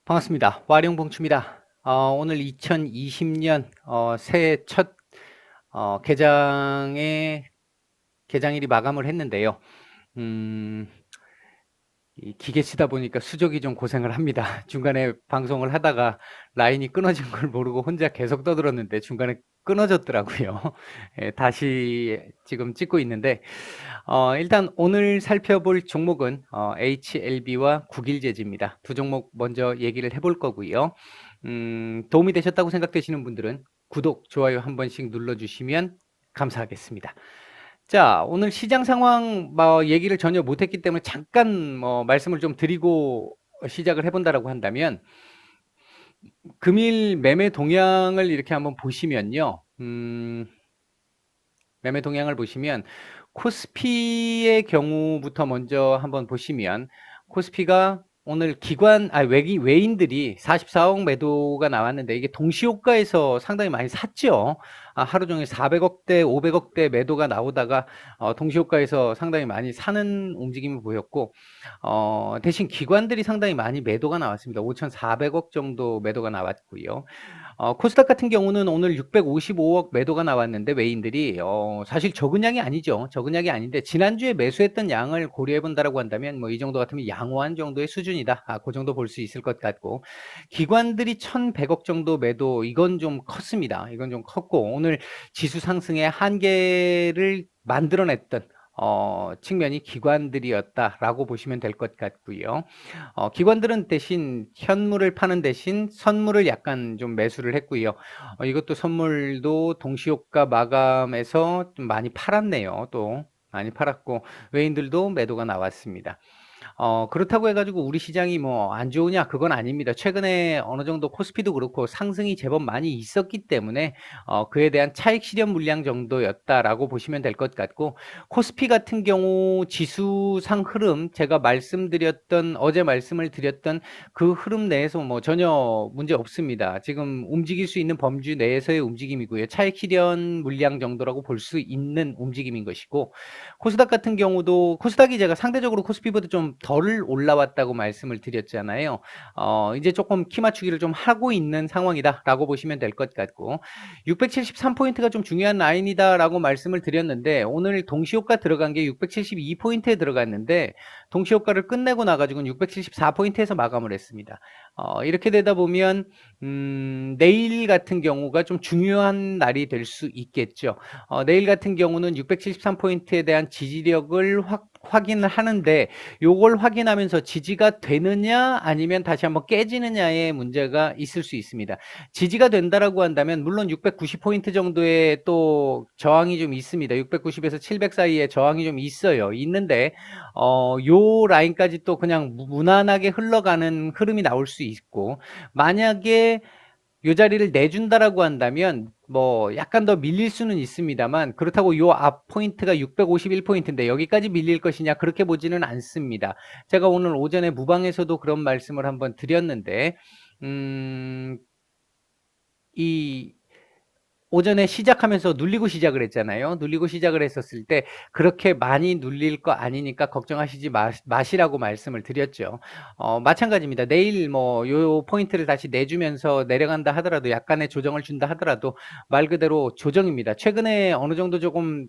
반갑습니다. 와룡봉추입니다. 오늘 2020년 새해 첫 개장일이 마감을 했는데요. 음, 이 기계 치다 보니까 수족이 좀 고생을 합니다. 중간에 방송을 하다가 라인이 끊어진 걸 모르고 혼자 계속 떠들었는데 중간에 끊어졌더라고요. 예, 다시 지금 찍고 있는데 일단 오늘 살펴볼 종목은 HLB와 국일제지입니다. 두 종목 먼저 얘기를 해볼 거고요. 도움이 되셨다고 생각되시는 분들은 구독, 좋아요 한 번씩 눌러주시면 감사하겠습니다. 자, 오늘 시장 상황 얘기를 전혀 못했기 때문에 잠깐 말씀을 좀 드리고 시작을 해본다라고 한다면, 금일 매매 동향을 이렇게 한번 보시면요. 매매 동향을 보시면 코스피의 경우부터 먼저 한번 보시면, 코스피가 오늘 외인들이 44억 매도가 나왔는데 이게 동시효과에서 상당히 많이 샀죠. 하루 종일 400억대, 500억대 매도가 나오다가 동시효과에서 상당히 많이 사는 움직임을 보였고, 대신 기관들이 상당히 많이 매도가 나왔습니다. 5,400억 정도 매도가 나왔고요. 코스닥 같은 경우는 오늘 655억 매도가 나왔는데 외인들이 사실 적은 양이 아니죠. 적은 양이 아닌데 지난주에 매수했던 양을 고려해 본다라고 한다면 뭐 이 정도 같으면 양호한 정도의 수준이다. 그 정도 볼 수 있을 것 같고, 기관들이 1,100억 정도 매도, 이건 좀 컸습니다. 이건 좀 컸고, 오늘 지수 상승의 한계를 만들어냈던 측면이 기관들이었다라고 보시면 될 것 같고요. 기관들은 대신 현물을 파는 대신 선물을 약간 좀 매수를 했고요. 이것도 선물도 동시효과 마감해서 좀 많이 팔았네요. 또 많이 팔았고, 외인들도 매도가 나왔습니다. 그렇다고 해가지고 우리 시장이 뭐 안 좋으냐? 그건 아닙니다. 최근에 어느 정도 코스피도 그렇고 상승이 제법 많이 있었기 때문에 그에 대한 차익 실현 물량 정도였다라고 보시면 될 것 같고, 코스피 같은 경우 지수상 흐름, 제가 어제 말씀을 드렸던 그 흐름 내에서 뭐 전혀 문제 없습니다. 지금 움직일 수 있는 범주 내에서의 움직임이고요. 차익 실현 물량 정도라고 볼 수 있는 움직임인 것이고, 코스닥 같은 경우도, 코스닥이 제가 상대적으로 코스피보다 좀 덜 올라왔다고 말씀을 드렸잖아요. 이제 조금 키 맞추기를 좀 하고 있는 상황이다라고 보시면 될 것 같고, 673포인트가 좀 중요한 라인이다라고 말씀을 드렸는데, 오늘 동시효과 들어간 게 672포인트에 들어갔는데 동시효과를 끝내고 나가지고는 674포인트에서 마감을 했습니다. 이렇게 되다 보면 내일 같은 경우가 좀 중요한 날이 될 수 있겠죠. 내일 같은 경우는 673포인트에 대한 지지력을 확인을 하는데, 요걸 확인하면서 지지가 되느냐 아니면 다시 한번 깨지느냐의 문제가 있을 수 있습니다. 지지가 된다라고 한다면 물론 690포인트 정도의 또 저항이 좀 있습니다. 690에서 700 사이에 저항이 좀 있는데 요 라인까지 또 그냥 무난하게 흘러가는 흐름이 나올 수 있고, 만약에 요 자리를 내준다라고 한다면 뭐 약간 더 밀릴 수는 있습니다만, 그렇다고 요 앞 포인트가 651포인트인데 여기까지 밀릴 것이냐, 그렇게 보지는 않습니다. 제가 오늘 오전에 무방에서도 그런 말씀을 한번 드렸는데, 이 오전에 시작하면서 눌리고 시작을 했잖아요. 눌리고 시작을 했었을 때 그렇게 많이 눌릴 거 아니니까 걱정하시지 마시라고 말씀을 드렸죠. 마찬가지입니다. 내일 뭐 요 포인트를 다시 내주면서 내려간다 하더라도, 약간의 조정을 준다 하더라도 말 그대로 조정입니다. 최근에 어느 정도 조금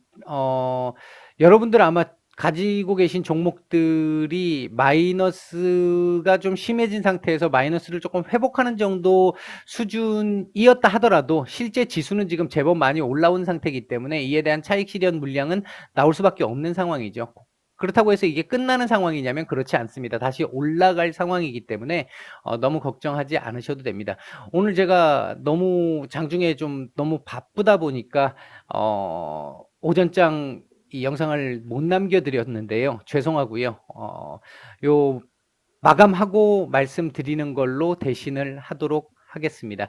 여러분들 아마 가지고 계신 종목들이 마이너스가 좀 심해진 상태에서 마이너스를 조금 회복하는 정도 수준이었다 하더라도, 실제 지수는 지금 제법 많이 올라온 상태이기 때문에 이에 대한 차익 실현 물량은 나올 수밖에 없는 상황이죠. 그렇다고 해서 이게 끝나는 상황이냐면 그렇지 않습니다. 다시 올라갈 상황이기 때문에 너무 걱정하지 않으셔도 됩니다. 오늘 제가 너무 장중에 좀 너무 바쁘다 보니까 오전장 이 영상을 못 남겨드렸는데요. 죄송하고요. 요 마감하고 말씀드리는 걸로 대신을 하도록 하겠습니다.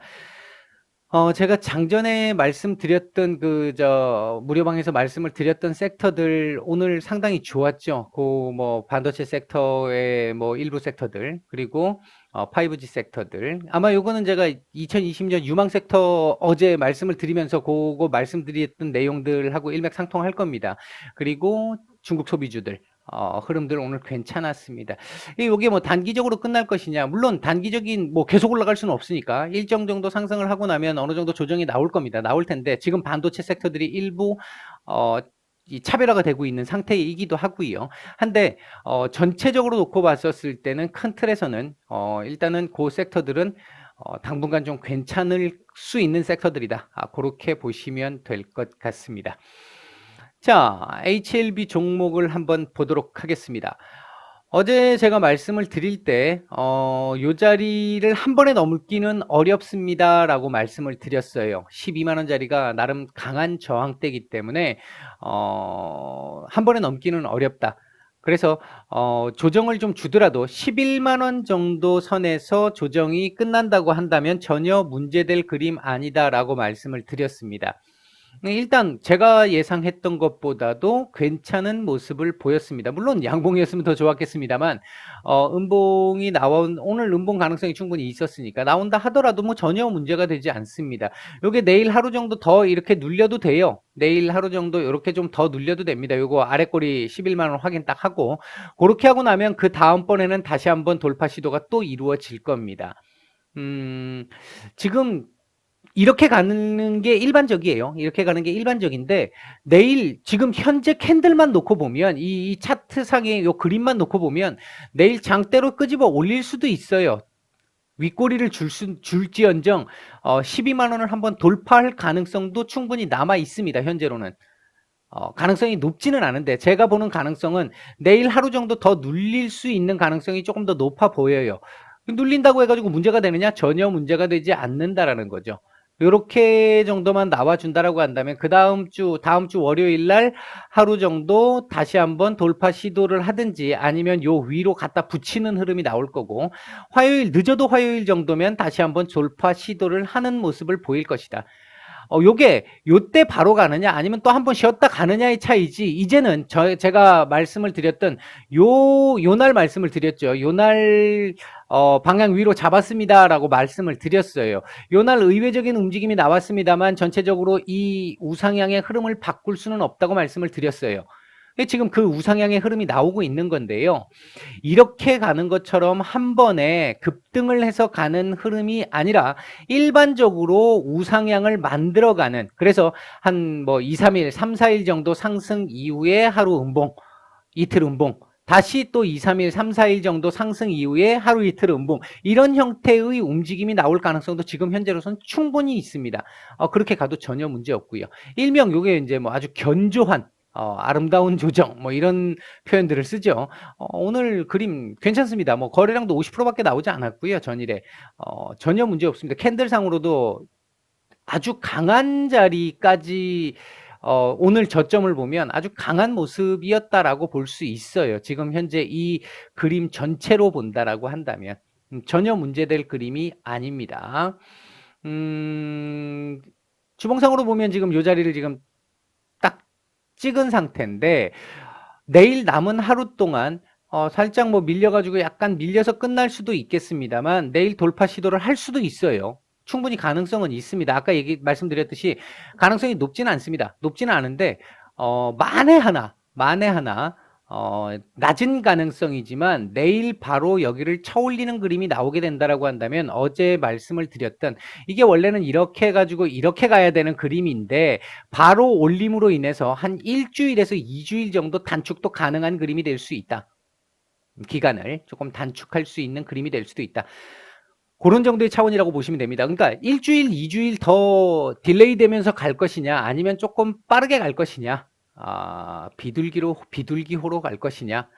제가 장전에 말씀드렸던 무료방에서 말씀을 드렸던 섹터들 오늘 상당히 좋았죠. 뭐 반도체 섹터의 뭐 일부 섹터들, 그리고 5G 섹터들. 아마 요거는 제가 2020년 유망 섹터 어제 말씀을 드리면서 그거 말씀드렸던 내용들하고 일맥상통할 겁니다. 그리고 중국 소비주들. 흐름들 오늘 괜찮았습니다. 요게 뭐 단기적으로 끝날 것이냐? 물론 단기적인 뭐 계속 올라갈 수는 없으니까 일정 정도 상승을 하고 나면 어느 정도 조정이 나올 겁니다. 나올 텐데 지금 반도체 섹터들이 일부 이 차별화가 되고 있는 상태이기도 하고요. 한데 전체적으로 놓고 봤었을 때는 큰 틀에서는 일단은 그 섹터들은 당분간 좀 괜찮을 수 있는 섹터들이다. 그렇게 보시면 될 것 같습니다. 자, HLB 종목을 한번 보도록 하겠습니다. 어제 제가 말씀을 드릴 때, 요 자리를 한 번에 넘기는 어렵습니다라고 말씀을 드렸어요. 12만원짜리가 나름 강한 저항대이기 때문에, 한 번에 넘기는 어렵다. 그래서, 조정을 좀 주더라도 11만원 정도 선에서 조정이 끝난다고 한다면 전혀 문제될 그림 아니다라고 말씀을 드렸습니다. 일단 제가 예상했던 것보다도 괜찮은 모습을 보였습니다. 물론 양봉이었으면 더 좋았겠습니다만 음봉이 나온 오늘 음봉 가능성이 충분히 있었으니까 나온다 하더라도 뭐 전혀 문제가 되지 않습니다. 요게 내일 하루 정도 더 이렇게 눌려도 돼요. 내일 하루 정도 이렇게 좀 더 눌려도 됩니다. 요거 아래꼬리 11만 원 확인 딱 하고 그렇게 하고 나면 그 다음번에는 다시 한번 돌파 시도가 또 이루어질 겁니다. 지금 이렇게 가는 게 일반적이에요. 이렇게 가는 게 일반적인데 내일 지금 현재 캔들만 놓고 보면 이 차트상의 요 그림만 놓고 보면 내일 장대로 끄집어 올릴 수도 있어요. 윗꼬리를 줄지언정 12만 원을 한번 돌파할 가능성도 충분히 남아 있습니다. 현재로는. 가능성이 높지는 않은데 제가 보는 가능성은 내일 하루 정도 더 눌릴 수 있는 가능성이 조금 더 높아 보여요. 눌린다고 해가지고 문제가 되느냐? 전혀 문제가 되지 않는다라는 거죠. 요렇게 정도만 나와준다라고 한다면 다음 주 월요일 날 하루 정도 다시 한번 돌파 시도를 하든지 아니면 요 위로 갖다 붙이는 흐름이 나올 거고 늦어도 화요일 정도면 다시 한번 돌파 시도를 하는 모습을 보일 것이다. 요게 요때 바로 가느냐 아니면 또 한 번 쉬었다 가느냐의 차이지 이제는 제가 말씀을 드렸던 요날 말씀을 드렸죠. 요날 방향 위로 잡았습니다라고 말씀을 드렸어요. 요날 의외적인 움직임이 나왔습니다만 전체적으로 이 우상향의 흐름을 바꿀 수는 없다고 말씀을 드렸어요. 지금 그 우상향의 흐름이 나오고 있는 건데요. 이렇게 가는 것처럼 한 번에 급등을 해서 가는 흐름이 아니라 일반적으로 우상향을 만들어가는 그래서 한 뭐 2, 3일, 3, 4일 정도 상승 이후에 하루 음봉, 이틀 음봉 다시 또 2, 3일, 3, 4일 정도 상승 이후에 하루 이틀 음봉 이런 형태의 움직임이 나올 가능성도 지금 현재로서는 충분히 있습니다. 그렇게 가도 전혀 문제 없고요. 일명 요게 이제 뭐 아주 견조한 아름다운 조정 뭐 이런 표현들을 쓰죠. 오늘 그림 괜찮습니다. 뭐 거래량도 50%밖에 나오지 않았고요. 전일에 전혀 문제 없습니다. 캔들상으로도 아주 강한 자리까지 오늘 저점을 보면 아주 강한 모습이었다라고 볼 수 있어요. 지금 현재 이 그림 전체로 본다라고 한다면 전혀 문제될 그림이 아닙니다. 주봉상으로 보면 지금 이 자리를 지금 딱 찍은 상태인데 내일 남은 하루 동안 살짝 뭐 밀려가지고 약간 밀려서 끝날 수도 있겠습니다만 내일 돌파 시도를 할 수도 있어요. 충분히 가능성은 있습니다. 아까 말씀드렸듯이 가능성이 높지는 않습니다. 높지는 않은데 만에 하나 낮은 가능성이지만 내일 바로 여기를 쳐올리는 그림이 나오게 된다라고 한다면 어제 말씀을 드렸던 이게 원래는 이렇게 해가지고 이렇게 가야 되는 그림인데 바로 올림으로 인해서 한 일주일에서 2주일 정도 단축도 가능한 그림이 될 수 있다. 기간을 조금 단축할 수 있는 그림이 될 수도 있다. 그런 정도의 차원이라고 보시면 됩니다. 그러니까 일주일, 2주일 더 딜레이 되면서 갈 것이냐 아니면 조금 빠르게 갈 것이냐 비둘기호로 갈 것이냐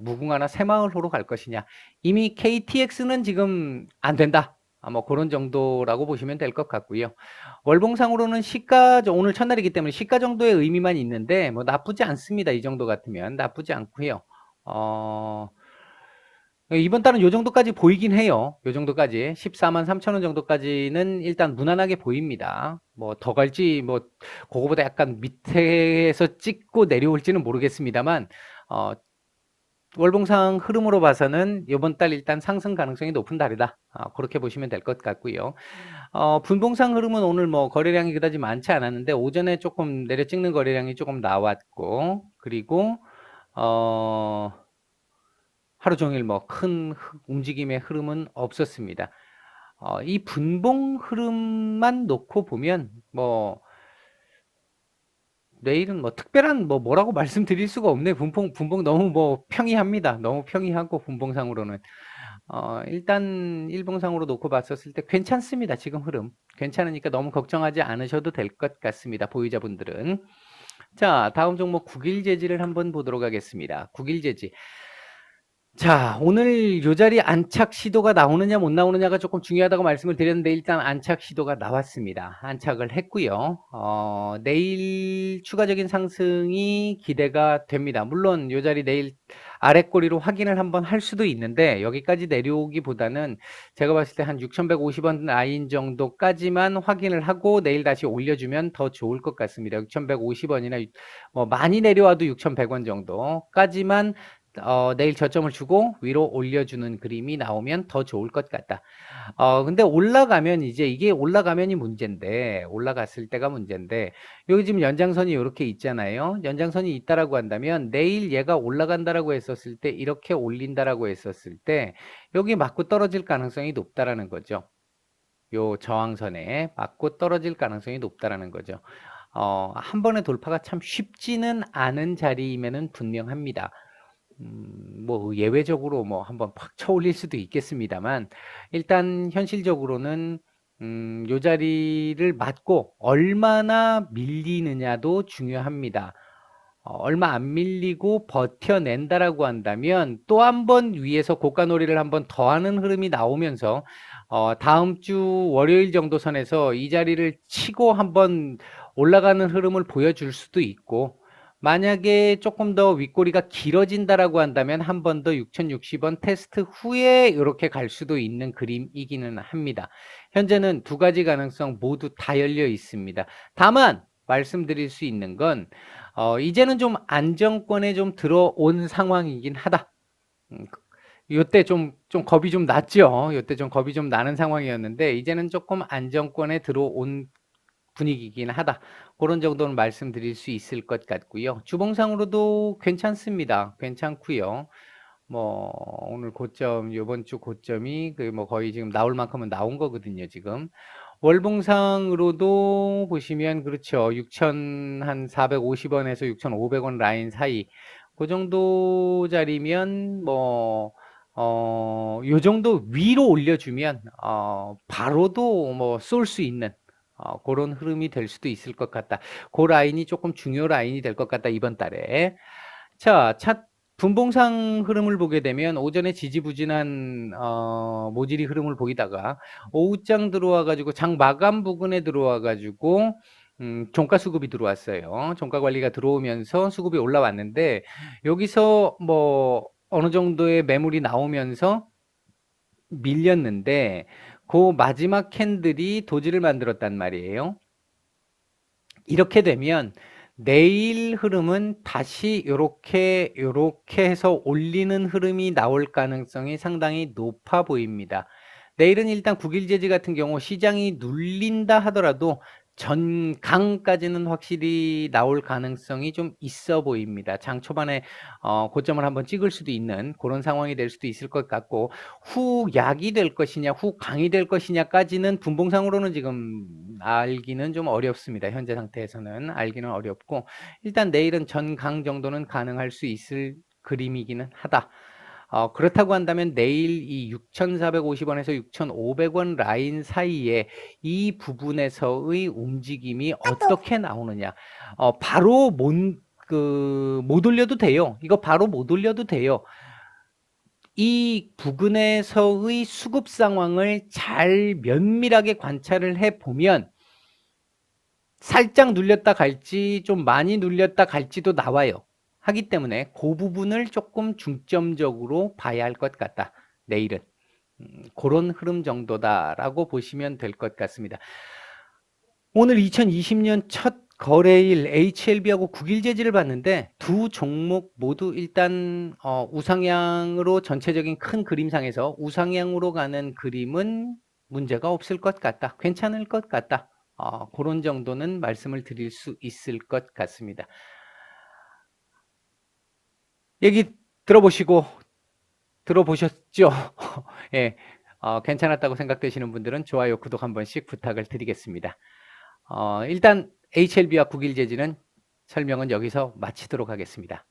무궁화나 새마을호로 갈 것이냐 이미 KTX는 지금 안 된다. 뭐 그런 정도라고 보시면 될 것 같고요. 월봉상으로는 시가 오늘 첫날이기 때문에 시가 정도의 의미만 있는데 뭐 나쁘지 않습니다. 이 정도 같으면 나쁘지 않고요. 이번 달은 요 정도까지 보이긴 해요. 요 정도까지 14만 3천 원 정도까지는 일단 무난하게 보입니다. 뭐 더 갈지 뭐 그거보다 약간 밑에서 찍고 내려올지는 모르겠습니다만 월봉상 흐름으로 봐서는 이번 달 일단 상승 가능성이 높은 달이다. 그렇게 보시면 될 것 같고요. 분봉상 흐름은 오늘 뭐 거래량이 그다지 많지 않았는데 오전에 조금 내려 찍는 거래량이 조금 나왔고 그리고 어, 하루 종일 뭐 큰 움직임의 흐름은 없었습니다. 이 분봉 흐름만 놓고 보면 뭐 내일은 뭐 특별한 뭐라고 말씀드릴 수가 없네. 분봉 너무 뭐 평이합니다. 너무 평이하고 분봉상으로는 일단 일봉상으로 놓고 봤었을 때 괜찮습니다. 지금 흐름 괜찮으니까 너무 걱정하지 않으셔도 될 것 같습니다. 보유자분들은. 자, 다음 종목 국일제지를 한번 보도록 하겠습니다. 국일제지. 자, 오늘 요 자리 안착 시도가 나오느냐 못 나오느냐가 조금 중요하다고 말씀을 드렸는데 일단 안착 시도가 나왔습니다. 안착을 했고요. 내일 추가적인 상승이 기대가 됩니다. 물론 요 자리 내일 아랫꼬리로 확인을 한번 할 수도 있는데 여기까지 내려오기보다는 제가 봤을 때 한 6,150원 라인 정도까지만 확인을 하고 내일 다시 올려주면 더 좋을 것 같습니다. 6,150원이나 뭐 많이 내려와도 6,100원 정도까지만 내일 저점을 주고 위로 올려주는 그림이 나오면 더 좋을 것 같다. 근데 올라가면 이제 이게 올라가면이 문제인데, 올라갔을 때가 문제인데, 여기 지금 연장선이 이렇게 있잖아요. 연장선이 있다라고 한다면 내일 얘가 올라간다라고 했었을 때, 이렇게 올린다라고 했었을 때, 여기 맞고 떨어질 가능성이 높다라는 거죠. 요 저항선에 맞고 떨어질 가능성이 높다라는 거죠. 한 번의 돌파가 참 쉽지는 않은 자리임에는 분명합니다. 뭐 예외적으로 뭐 한번 팍 쳐올릴 수도 있겠습니다만 일단 현실적으로는 요 자리를 맞고 얼마나 밀리느냐도 중요합니다. 얼마 안 밀리고 버텨낸다라고 한다면 또 한 번 위에서 고가놀이를 한번 더 하는 흐름이 나오면서 다음 주 월요일 정도 선에서 이 자리를 치고 한번 올라가는 흐름을 보여줄 수도 있고 만약에 조금 더 윗꼬리가 길어진다라고 한다면 한 번 더 6,060원 테스트 후에 이렇게 갈 수도 있는 그림이기는 합니다. 현재는 두 가지 가능성 모두 다 열려 있습니다. 다만 말씀드릴 수 있는 건 이제는 좀 안정권에 좀 들어온 상황이긴 하다. 요때 좀 겁이 좀 났죠. 요때 좀 겁이 좀 나는 상황이었는데 이제는 조금 안정권에 들어온 분위기긴 하다. 그런 정도는 말씀드릴 수 있을 것 같고요. 주봉상으로도 괜찮습니다. 괜찮고요. 뭐 오늘 고점 요번 주 고점이 그 뭐 거의 지금 나올 만큼은 나온 거거든요, 지금. 월봉상으로도 보시면 그렇죠. 6,450원에서 6,500원 라인 사이 그 정도 자리면 뭐 요 정도 위로 올려주면 바로도 뭐 쏠 수 있는 그런 흐름이 될 수도 있을 것 같다. 그 라인이 조금 중요 라인이 될 것 같다, 이번 달에. 자, 분봉상 흐름을 보게 되면 오전에 지지부진한 모질이 흐름을 보이다가 오후장 들어와 가지고 장 마감 부근에 들어와 가지고 종가 수급이 들어왔어요. 종가 관리가 들어오면서 수급이 올라왔는데 여기서 뭐 어느 정도의 매물이 나오면서 밀렸는데 그 마지막 캔들이 도지를 만들었단 말이에요. 이렇게 되면 내일 흐름은 다시 요렇게 해서 올리는 흐름이 나올 가능성이 상당히 높아 보입니다. 내일은 일단 국일제지 같은 경우 시장이 눌린다 하더라도 전강까지는 확실히 나올 가능성이 좀 있어 보입니다. 장 초반에 고점을 한번 찍을 수도 있는 그런 상황이 될 수도 있을 것 같고 후약이 될 것이냐 후강이 될 것이냐까지는 분봉상으로는 지금 알기는 좀 어렵습니다. 현재 상태에서는 알기는 어렵고 일단 내일은 전강 정도는 가능할 수 있을 그림이기는 하다. 그렇다고 한다면 내일 이 6,450원에서 6,500원 라인 사이에 이 부분에서의 움직임이 어떻게 나오느냐. 바로 못 올려도 돼요. 이거 바로 못 올려도 돼요. 이 부근에서의 수급 상황을 잘 면밀하게 관찰을 해보면 살짝 눌렸다 갈지 좀 많이 눌렸다 갈지도 나와요. 하기 때문에 그 부분을 조금 중점적으로 봐야 할 것 같다. 내일은. 그런 흐름 정도다라고 보시면 될 것 같습니다. 오늘 2020년 첫 거래일 HLB하고 국일제지를 봤는데 두 종목 모두 일단 우상향으로 전체적인 큰 그림상에서 우상향으로 가는 그림은 문제가 없을 것 같다. 괜찮을 것 같다. 그런 정도는 말씀을 드릴 수 있을 것 같습니다. 얘기 들어보셨죠? 예, 괜찮았다고 생각되시는 분들은 좋아요, 구독 한 번씩 부탁을 드리겠습니다. 일단 HLB와 국일제지는 설명은 여기서 마치도록 하겠습니다.